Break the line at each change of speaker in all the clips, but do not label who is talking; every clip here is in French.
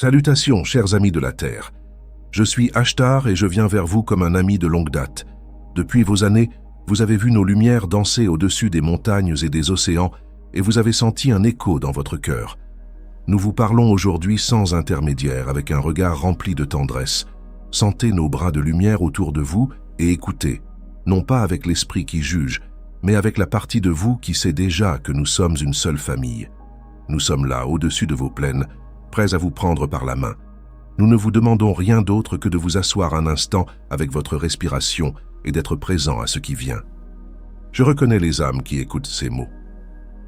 Salutations, chers amis de la Terre. Je suis Ashtar et je viens vers vous comme un ami de longue date. Depuis vos années, vous avez vu nos lumières danser au-dessus des montagnes et des océans et vous avez senti un écho dans votre cœur. Nous vous parlons aujourd'hui sans intermédiaire, avec un regard rempli de tendresse. Sentez nos bras de lumière autour de vous et écoutez, non pas avec l'esprit qui juge, mais avec la partie de vous qui sait déjà que nous sommes une seule famille. Nous sommes là, au-dessus de vos plaines, prêts à vous prendre par la main. Nous ne vous demandons rien d'autre que de vous asseoir un instant avec votre respiration et d'être présent à ce qui vient. Je reconnais les âmes qui écoutent ces mots.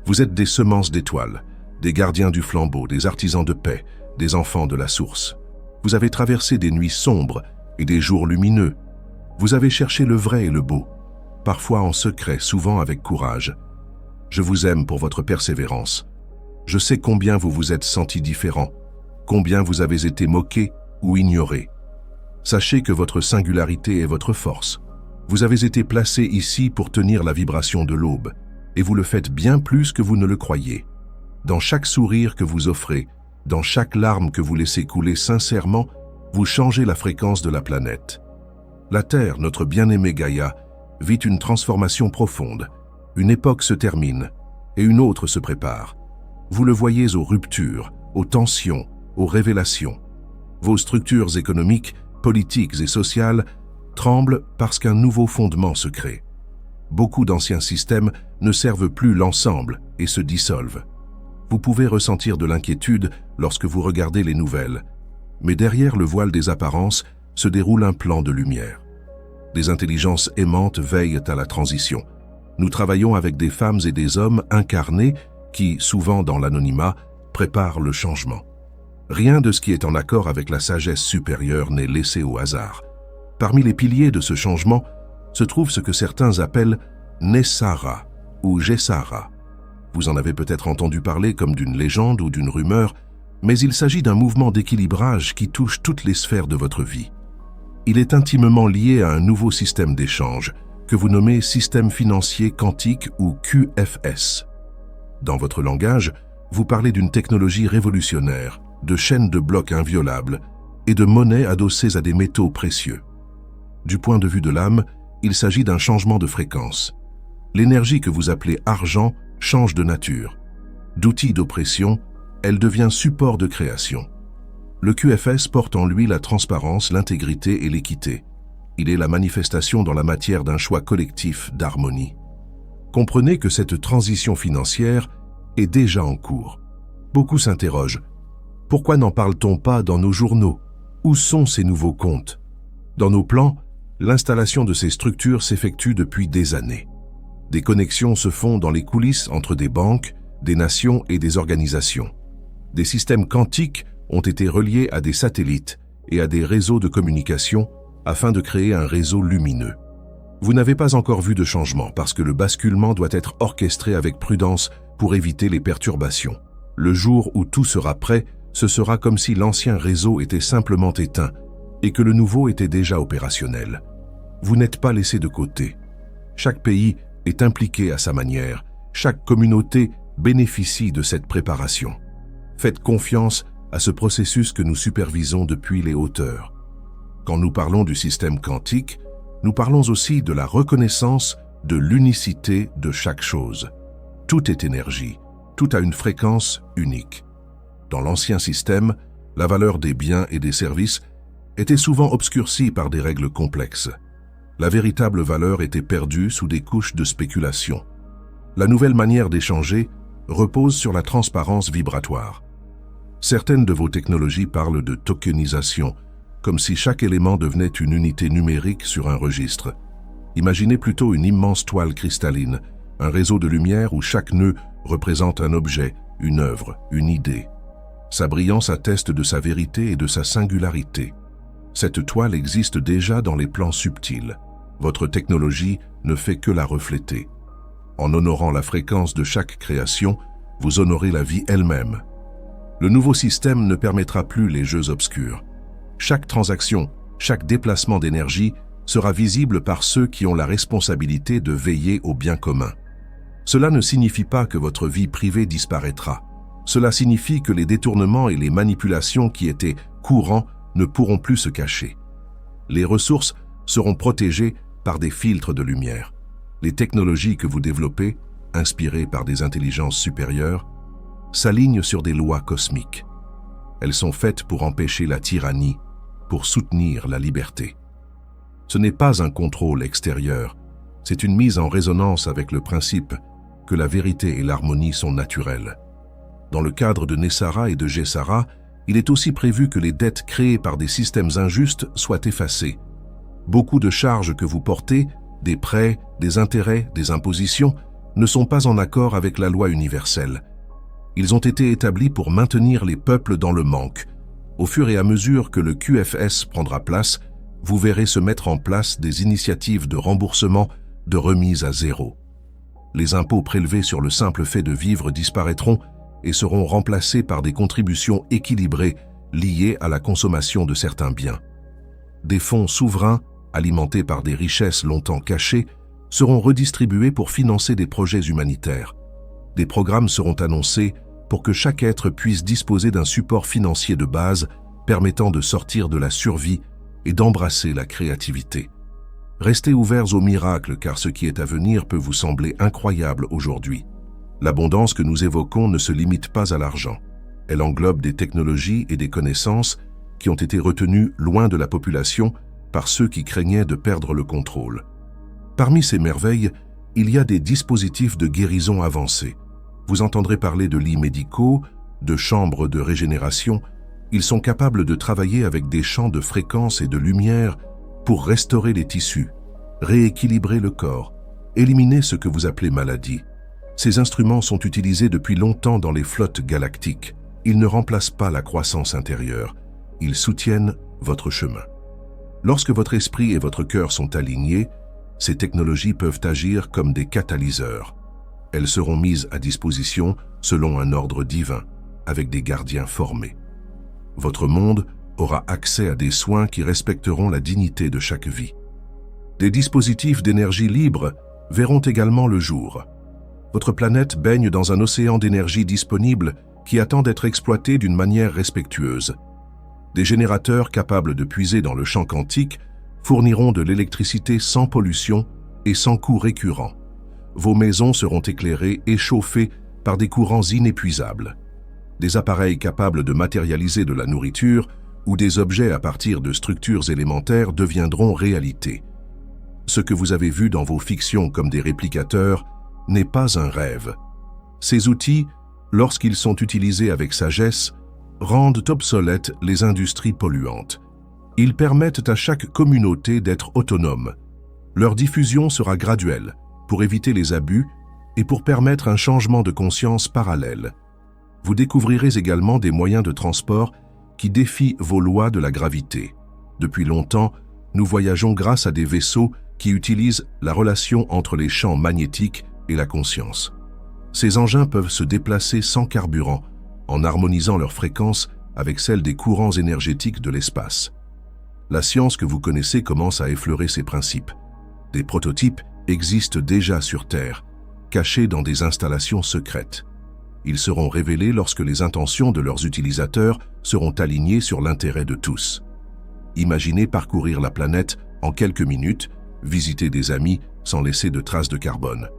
Vous êtes des semences d'étoiles, des gardiens du flambeau, des artisans de paix, des enfants de la source. Vous avez traversé des nuits sombres et des jours lumineux. Vous avez cherché le vrai et le beau, parfois en secret, souvent avec courage. Je vous aime pour votre persévérance. Je sais combien vous vous êtes sentis différents, combien vous avez été moqués ou ignorés. Sachez que votre singularité est votre force. Vous avez été placés ici pour tenir la vibration de l'aube, et vous le faites bien plus que vous ne le croyez. Dans chaque sourire que vous offrez, dans chaque larme que vous laissez couler sincèrement, vous changez la fréquence de la planète. La Terre, notre bien-aimée Gaïa, vit une transformation profonde. Une époque se termine et une autre se prépare. Vous le voyez aux ruptures, aux tensions, aux révélations. Vos structures économiques, politiques et sociales tremblent parce qu'un nouveau fondement se crée. Beaucoup d'anciens systèmes ne servent plus l'ensemble et se dissolvent. Vous pouvez ressentir de l'inquiétude lorsque vous regardez les nouvelles, mais derrière le voile des apparences se déroule un plan de lumière. Des intelligences aimantes veillent à la transition. Nous travaillons avec des femmes et des hommes incarnés qui, souvent dans l'anonymat, préparent le changement. Rien de ce qui est en accord avec la sagesse supérieure n'est laissé au hasard. Parmi les piliers de ce changement se trouve ce que certains appellent Nessara ou Gessara. Vous en avez peut-être entendu parler comme d'une légende ou d'une rumeur, mais il s'agit d'un mouvement d'équilibrage qui touche toutes les sphères de votre vie. Il est intimement lié à un nouveau système d'échange, que vous nommez système financier quantique ou QFS. Dans votre langage, vous parlez d'une technologie révolutionnaire, de chaînes de blocs inviolables et de monnaies adossées à des métaux précieux. Du point de vue de l'âme, il s'agit d'un changement de fréquence. L'énergie que vous appelez argent change de nature. D'outil d'oppression, elle devient support de création. Le QFS porte en lui la transparence, l'intégrité et l'équité. Il est la manifestation dans la matière d'un choix collectif d'harmonie. Comprenez que cette transition financière est déjà en cours. Beaucoup s'interrogent. Pourquoi n'en parle-t-on pas dans nos journaux? Où sont ces nouveaux comptes? Dans nos plans, l'installation de ces structures s'effectue depuis des années. Des connexions se font dans les coulisses entre des banques, des nations et des organisations. Des systèmes quantiques ont été reliés à des satellites et à des réseaux de communication afin de créer un réseau lumineux. Vous n'avez pas encore vu de changement parce que le basculement doit être orchestré avec prudence pour éviter les perturbations. Le jour où tout sera prêt, ce sera comme si l'ancien réseau était simplement éteint et que le nouveau était déjà opérationnel. Vous n'êtes pas laissé de côté. Chaque pays est impliqué à sa manière. Chaque communauté bénéficie de cette préparation. Faites confiance à ce processus que nous supervisons depuis les hauteurs. Quand nous parlons du système quantique, nous parlons aussi de la reconnaissance de l'unicité de chaque chose. Tout est énergie, tout a une fréquence unique. Dans l'ancien système, la valeur des biens et des services était souvent obscurcie par des règles complexes. La véritable valeur était perdue sous des couches de spéculation. La nouvelle manière d'échanger repose sur la transparence vibratoire. Certaines de vos technologies parlent de tokenisation, comme si chaque élément devenait une unité numérique sur un registre. Imaginez plutôt une immense toile cristalline, un réseau de lumière où chaque nœud représente un objet, une œuvre, une idée. Sa brillance atteste de sa vérité et de sa singularité. Cette toile existe déjà dans les plans subtils. Votre technologie ne fait que la refléter. En honorant la fréquence de chaque création, vous honorez la vie elle-même. Le nouveau système ne permettra plus les jeux obscurs. Chaque transaction, chaque déplacement d'énergie sera visible par ceux qui ont la responsabilité de veiller au bien commun. Cela ne signifie pas que votre vie privée disparaîtra. Cela signifie que les détournements et les manipulations qui étaient courants ne pourront plus se cacher. Les ressources seront protégées par des filtres de lumière. Les technologies que vous développez, inspirées par des intelligences supérieures, s'alignent sur des lois cosmiques. Elles sont faites pour empêcher la tyrannie, pour soutenir la liberté. Ce n'est pas un contrôle extérieur, c'est une mise en résonance avec le principe que la vérité et l'harmonie sont naturelles. Dans le cadre de Nessara et de Gessara, il est aussi prévu que les dettes créées par des systèmes injustes soient effacées. Beaucoup de charges que vous portez, des prêts, des intérêts, des impositions, ne sont pas en accord avec la loi universelle. Ils ont été établis pour maintenir les peuples dans le manque. Au fur et à mesure que le QFS prendra place, vous verrez se mettre en place des initiatives de remboursement, de remise à zéro. Les impôts prélevés sur le simple fait de vivre disparaîtront et seront remplacés par des contributions équilibrées liées à la consommation de certains biens. Des fonds souverains, alimentés par des richesses longtemps cachées, seront redistribués pour financer des projets humanitaires. Des programmes seront annoncés pour que chaque être puisse disposer d'un support financier de base permettant de sortir de la survie et d'embrasser la créativité. Restez ouverts aux miracles car ce qui est à venir peut vous sembler incroyable aujourd'hui. L'abondance que nous évoquons ne se limite pas à l'argent. Elle englobe des technologies et des connaissances qui ont été retenues loin de la population par ceux qui craignaient de perdre le contrôle. Parmi ces merveilles, il y a des dispositifs de guérison avancés. Vous entendrez parler de lits médicaux, de chambres de régénération. Ils sont capables de travailler avec des champs de fréquences et de lumière pour restaurer les tissus, rééquilibrer le corps, éliminer ce que vous appelez maladie. Ces instruments sont utilisés depuis longtemps dans les flottes galactiques. Ils ne remplacent pas la croissance intérieure. Ils soutiennent votre chemin. Lorsque votre esprit et votre cœur sont alignés, ces technologies peuvent agir comme des catalyseurs. Elles seront mises à disposition selon un ordre divin, avec des gardiens formés. Votre monde aura accès à des soins qui respecteront la dignité de chaque vie. Des dispositifs d'énergie libre verront également le jour. Votre planète baigne dans un océan d'énergie disponible qui attend d'être exploité d'une manière respectueuse. Des générateurs capables de puiser dans le champ quantique fourniront de l'électricité sans pollution et sans coût récurrent. Vos maisons seront éclairées et chauffées par des courants inépuisables. Des appareils capables de matérialiser de la nourriture ou des objets à partir de structures élémentaires deviendront réalité. Ce que vous avez vu dans vos fictions comme des réplicateurs n'est pas un rêve. Ces outils, lorsqu'ils sont utilisés avec sagesse, rendent obsolètes les industries polluantes. Ils permettent à chaque communauté d'être autonome. Leur diffusion sera graduelle pour éviter les abus et pour permettre un changement de conscience parallèle. Vous découvrirez également des moyens de transport qui défient vos lois de la gravité. Depuis longtemps, nous voyageons grâce à des vaisseaux qui utilisent la relation entre les champs magnétiques et la conscience. Ces engins peuvent se déplacer sans carburant, en harmonisant leur fréquence avec celle des courants énergétiques de l'espace. La science que vous connaissez commence à effleurer ces principes. Des prototypes existent déjà sur Terre, cachés dans des installations secrètes. Ils seront révélés lorsque les intentions de leurs utilisateurs seront alignées sur l'intérêt de tous. Imaginez parcourir la planète en quelques minutes, visiter des amis sans laisser de traces de carbone.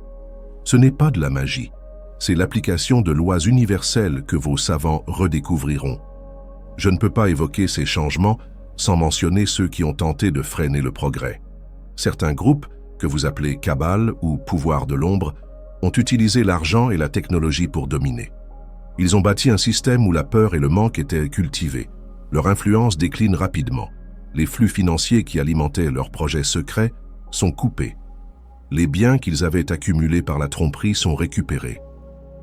Ce n'est pas de la magie, c'est l'application de lois universelles que vos savants redécouvriront. Je ne peux pas évoquer ces changements sans mentionner ceux qui ont tenté de freiner le progrès. Certains groupes, que vous appelez cabale ou pouvoir de l'ombre, ont utilisé l'argent et la technologie pour dominer. Ils ont bâti un système où la peur et le manque étaient cultivés. Leur influence décline rapidement. Les flux financiers qui alimentaient leurs projets secrets sont coupés. Les biens qu'ils avaient accumulés par la tromperie sont récupérés.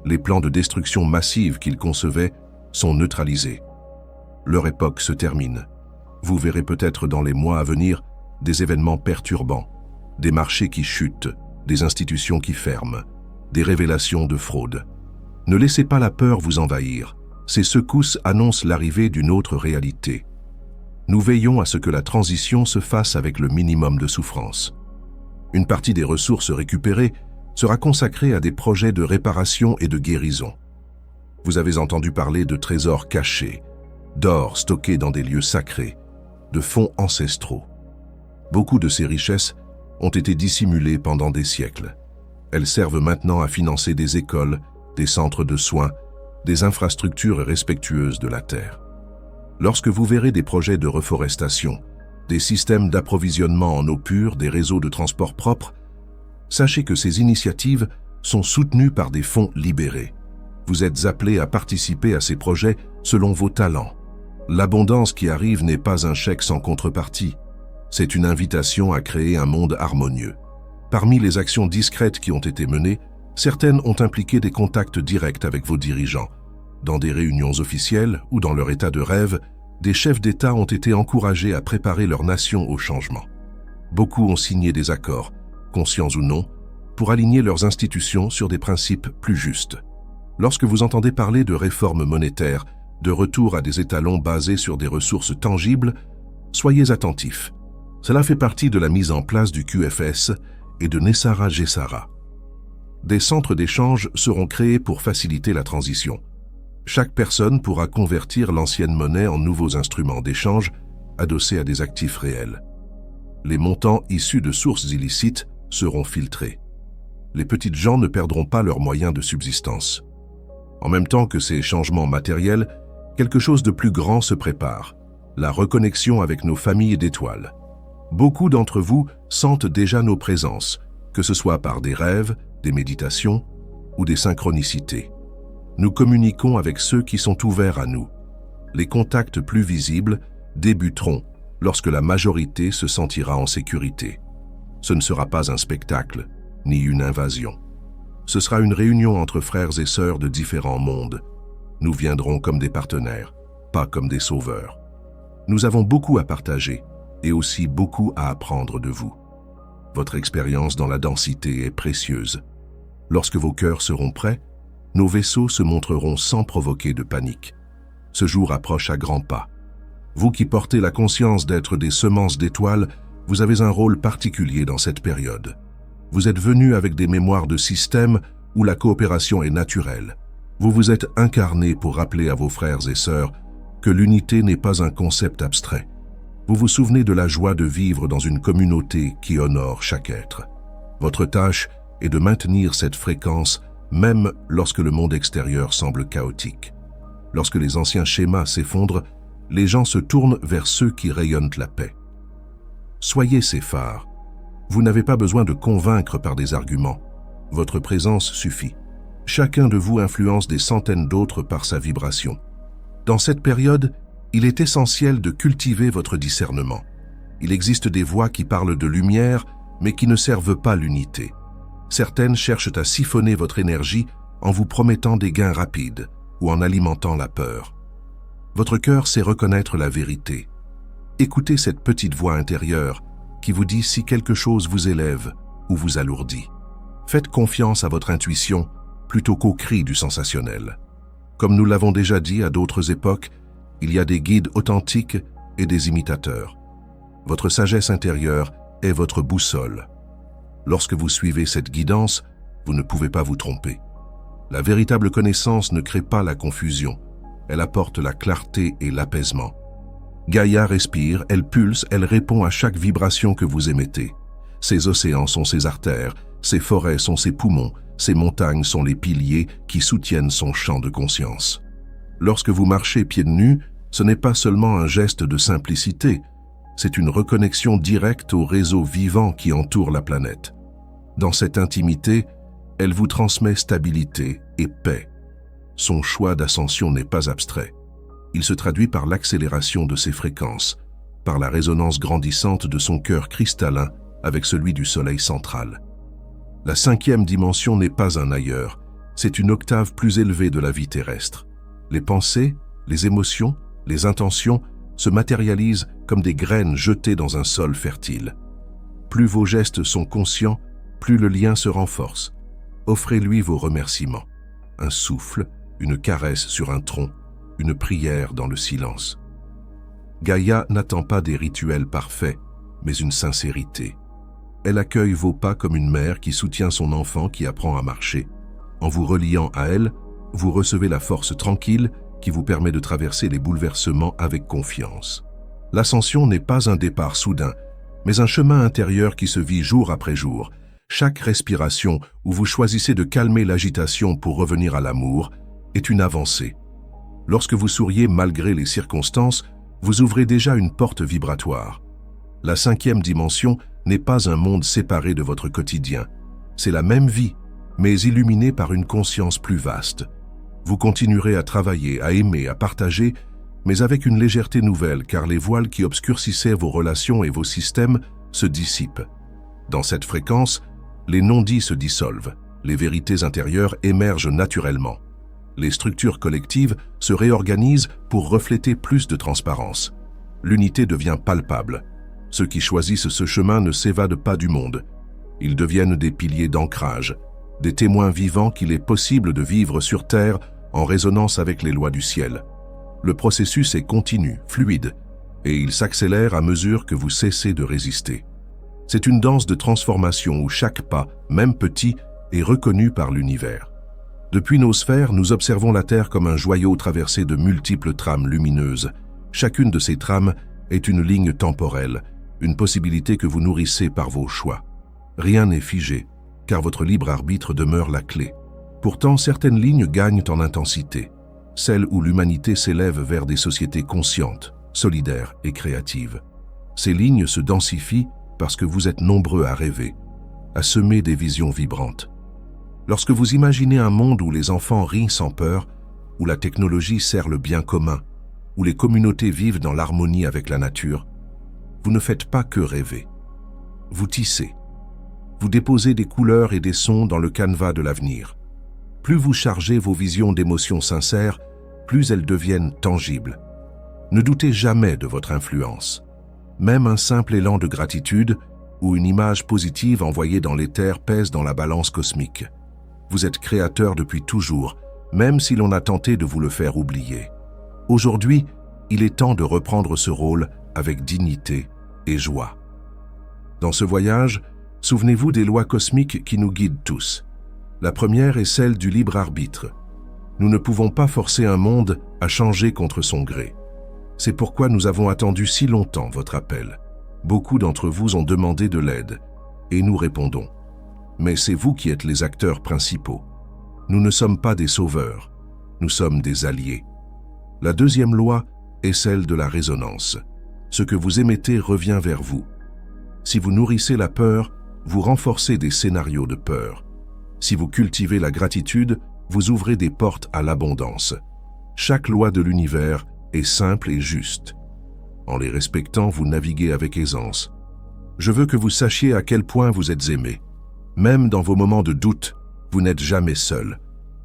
Les plans de destruction massive qu'ils concevaient sont neutralisés. Leur époque se termine. Vous verrez peut-être dans les mois à venir des événements perturbants, des marchés qui chutent, des institutions qui ferment, des révélations de fraude. Ne laissez pas la peur vous envahir. Ces secousses annoncent l'arrivée d'une autre réalité. Nous veillons à ce que la transition se fasse avec le minimum de souffrance. Une partie des ressources récupérées sera consacrée à des projets de réparation et de guérison. Vous avez entendu parler de trésors cachés, d'or stocké dans des lieux sacrés, de fonds ancestraux. Beaucoup de ces richesses ont été dissimulées pendant des siècles. Elles servent maintenant à financer des écoles, des centres de soins, des infrastructures respectueuses de la terre. Lorsque vous verrez des projets de reforestation, des systèmes d'approvisionnement en eau pure, des réseaux de transport propres, sachez que ces initiatives sont soutenues par des fonds libérés. Vous êtes appelés à participer à ces projets selon vos talents. L'abondance qui arrive n'est pas un chèque sans contrepartie. C'est une invitation à créer un monde harmonieux. Parmi les actions discrètes qui ont été menées, certaines ont impliqué des contacts directs avec vos dirigeants. Dans des réunions officielles ou dans leur état de rêve, des chefs d'État ont été encouragés à préparer leur nation au changement. Beaucoup ont signé des accords, conscients ou non, pour aligner leurs institutions sur des principes plus justes. Lorsque vous entendez parler de réformes monétaires, de retour à des étalons basés sur des ressources tangibles, soyez attentifs. Cela fait partie de la mise en place du QFS et de Nessara Gessara. Des centres d'échange seront créés pour faciliter la transition. Chaque personne pourra convertir l'ancienne monnaie en nouveaux instruments d'échange adossés à des actifs réels. Les montants issus de sources illicites seront filtrés. Les petites gens ne perdront pas leurs moyens de subsistance. En même temps que ces changements matériels, quelque chose de plus grand se prépare, la reconnexion avec nos familles d'étoiles. Beaucoup d'entre vous sentent déjà nos présences, que ce soit par des rêves, des méditations ou des synchronicités. Nous communiquons avec ceux qui sont ouverts à nous. Les contacts plus visibles débuteront lorsque la majorité se sentira en sécurité. Ce ne sera pas un spectacle, ni une invasion. Ce sera une réunion entre frères et sœurs de différents mondes. Nous viendrons comme des partenaires, pas comme des sauveurs. Nous avons beaucoup à partager et aussi beaucoup à apprendre de vous. Votre expérience dans la densité est précieuse. Lorsque vos cœurs seront prêts, nos vaisseaux se montreront sans provoquer de panique. Ce jour approche à grands pas. Vous qui portez la conscience d'être des semences d'étoiles, vous avez un rôle particulier dans cette période. Vous êtes venus avec des mémoires de système où la coopération est naturelle. Vous vous êtes incarnés pour rappeler à vos frères et sœurs que l'unité n'est pas un concept abstrait. Vous vous souvenez de la joie de vivre dans une communauté qui honore chaque être. Votre tâche est de maintenir cette fréquence même lorsque le monde extérieur semble chaotique. Lorsque les anciens schémas s'effondrent, les gens se tournent vers ceux qui rayonnent la paix. Soyez ces phares. Vous n'avez pas besoin de convaincre par des arguments. Votre présence suffit. Chacun de vous influence des centaines d'autres par sa vibration. Dans cette période, il est essentiel de cultiver votre discernement. Il existe des voix qui parlent de lumière, mais qui ne servent pas l'unité. Certaines cherchent à siphonner votre énergie en vous promettant des gains rapides ou en alimentant la peur. Votre cœur sait reconnaître la vérité. Écoutez cette petite voix intérieure qui vous dit si quelque chose vous élève ou vous alourdit. Faites confiance à votre intuition plutôt qu'aux cris du sensationnel. Comme nous l'avons déjà dit à d'autres époques, il y a des guides authentiques et des imitateurs. Votre sagesse intérieure est votre boussole. Lorsque vous suivez cette guidance, vous ne pouvez pas vous tromper. La véritable connaissance ne crée pas la confusion. Elle apporte la clarté et l'apaisement. Gaïa respire, elle pulse, elle répond à chaque vibration que vous émettez. Ces océans sont ses artères, ces forêts sont ses poumons, ces montagnes sont les piliers qui soutiennent son champ de conscience. Lorsque vous marchez pieds nus, ce n'est pas seulement un geste de simplicité, c'est une reconnexion directe au réseau vivant qui entoure la planète. Dans cette intimité, elle vous transmet stabilité et paix. Son choix d'ascension n'est pas abstrait. Il se traduit par l'accélération de ses fréquences, par la résonance grandissante de son cœur cristallin avec celui du Soleil central. La 5e dimension n'est pas un ailleurs, c'est une octave plus élevée de la vie terrestre. Les pensées, les émotions, les intentions se matérialisent comme des graines jetées dans un sol fertile. Plus vos gestes sont conscients, plus le lien se renforce. Offrez-lui vos remerciements. Un souffle, une caresse sur un tronc, une prière dans le silence. Gaïa n'attend pas des rituels parfaits, mais une sincérité. Elle accueille vos pas comme une mère qui soutient son enfant qui apprend à marcher. En vous reliant à elle, vous recevez la force tranquille qui vous permet de traverser les bouleversements avec confiance. L'ascension n'est pas un départ soudain, mais un chemin intérieur qui se vit jour après jour. Chaque respiration où vous choisissez de calmer l'agitation pour revenir à l'amour est une avancée. Lorsque vous souriez malgré les circonstances, vous ouvrez déjà une porte vibratoire. La 5e dimension n'est pas un monde séparé de votre quotidien. C'est la même vie, mais illuminée par une conscience plus vaste. Vous continuerez à travailler, à aimer, à partager, mais avec une légèreté nouvelle, car les voiles qui obscurcissaient vos relations et vos systèmes se dissipent. Dans cette fréquence, les non-dits se dissolvent, les vérités intérieures émergent naturellement. Les structures collectives se réorganisent pour refléter plus de transparence. L'unité devient palpable. Ceux qui choisissent ce chemin ne s'évadent pas du monde. Ils deviennent des piliers d'ancrage, des témoins vivants qu'il est possible de vivre sur Terre en résonance avec les lois du ciel. Le processus est continu, fluide, et il s'accélère à mesure que vous cessez de résister. C'est une danse de transformation où chaque pas, même petit, est reconnu par l'univers. Depuis nos sphères, nous observons la Terre comme un joyau traversé de multiples trames lumineuses. Chacune de ces trames est une ligne temporelle, une possibilité que vous nourrissez par vos choix. Rien n'est figé, car votre libre arbitre demeure la clé. Pourtant, certaines lignes gagnent en intensité, celles où l'humanité s'élève vers des sociétés conscientes, solidaires et créatives. Ces lignes se densifient parce que vous êtes nombreux à rêver, à semer des visions vibrantes. Lorsque vous imaginez un monde où les enfants rient sans peur, où la technologie sert le bien commun, où les communautés vivent dans l'harmonie avec la nature, vous ne faites pas que rêver. Vous tissez. Vous déposez des couleurs et des sons dans le canevas de l'avenir. Plus vous chargez vos visions d'émotions sincères, plus elles deviennent tangibles. Ne doutez jamais de votre influence. Même un simple élan de gratitude ou une image positive envoyée dans l'éther pèse dans la balance cosmique. Vous êtes créateur depuis toujours, même si l'on a tenté de vous le faire oublier. Aujourd'hui, il est temps de reprendre ce rôle avec dignité et joie. Dans ce voyage, souvenez-vous des lois cosmiques qui nous guident tous. La première est celle du libre arbitre. Nous ne pouvons pas forcer un monde à changer contre son gré. C'est pourquoi nous avons attendu si longtemps votre appel. Beaucoup d'entre vous ont demandé de l'aide, et nous répondons. Mais c'est vous qui êtes les acteurs principaux. Nous ne sommes pas des sauveurs, nous sommes des alliés. La deuxième loi est celle de la résonance. Ce que vous émettez revient vers vous. Si vous nourrissez la peur, vous renforcez des scénarios de peur. Si vous cultivez la gratitude, vous ouvrez des portes à l'abondance. Chaque loi de l'univers est simple et juste. En les respectant, vous naviguez avec aisance. Je veux que vous sachiez à quel point vous êtes aimés. Même dans vos moments de doute, vous n'êtes jamais seul.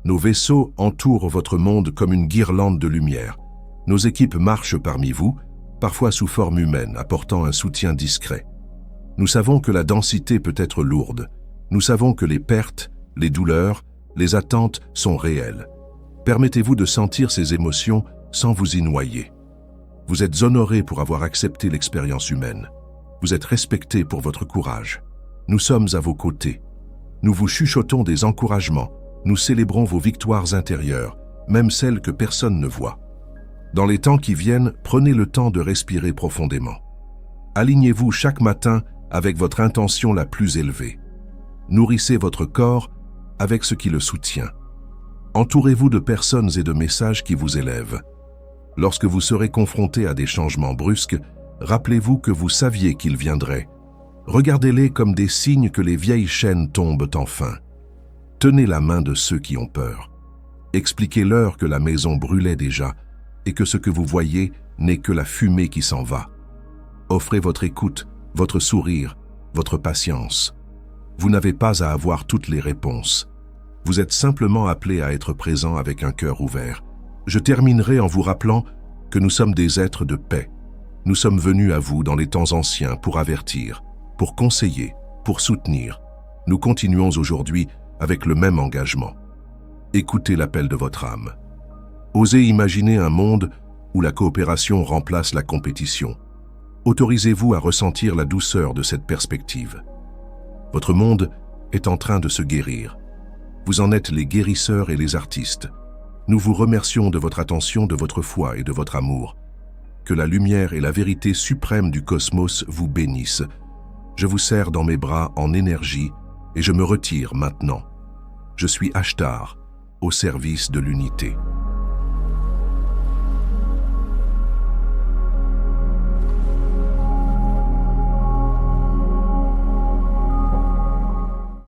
Nos vaisseaux entourent votre monde comme une guirlande de lumière. Nos équipes marchent parmi vous, parfois sous forme humaine, apportant un soutien discret. Nous savons que la densité peut être lourde. Nous savons que les pertes, les douleurs, les attentes sont réelles. Permettez-vous de sentir ces émotions sans vous y noyer. Vous êtes honorés pour avoir accepté l'expérience humaine. Vous êtes respectés pour votre courage. Nous sommes à vos côtés. Nous vous chuchotons des encouragements. Nous célébrons vos victoires intérieures, même celles que personne ne voit. Dans les temps qui viennent, prenez le temps de respirer profondément. Alignez-vous chaque matin avec votre intention la plus élevée. Nourrissez votre corps avec ce qui le soutient. Entourez-vous de personnes et de messages qui vous élèvent. Lorsque vous serez confronté à des changements brusques, rappelez-vous que vous saviez qu'ils viendraient. Regardez-les comme des signes que les vieilles chaînes tombent enfin. Tenez la main de ceux qui ont peur. Expliquez-leur que la maison brûlait déjà et que ce que vous voyez n'est que la fumée qui s'en va. Offrez votre écoute, votre sourire, votre patience. Vous n'avez pas à avoir toutes les réponses. Vous êtes simplement appelé à être présent avec un cœur ouvert. Je terminerai en vous rappelant que nous sommes des êtres de paix. Nous sommes venus à vous dans les temps anciens pour avertir, pour conseiller, pour soutenir. Nous continuons aujourd'hui avec le même engagement. Écoutez l'appel de votre âme. Osez imaginer un monde où la coopération remplace la compétition. Autorisez-vous à ressentir la douceur de cette perspective. Votre monde est en train de se guérir. Vous en êtes les guérisseurs et les artistes. Nous vous remercions de votre attention, de votre foi et de votre amour. Que la lumière et la vérité suprême du cosmos vous bénissent. Je vous serre dans mes bras en énergie et je me retire maintenant. Je suis Ashtar, au service de l'unité.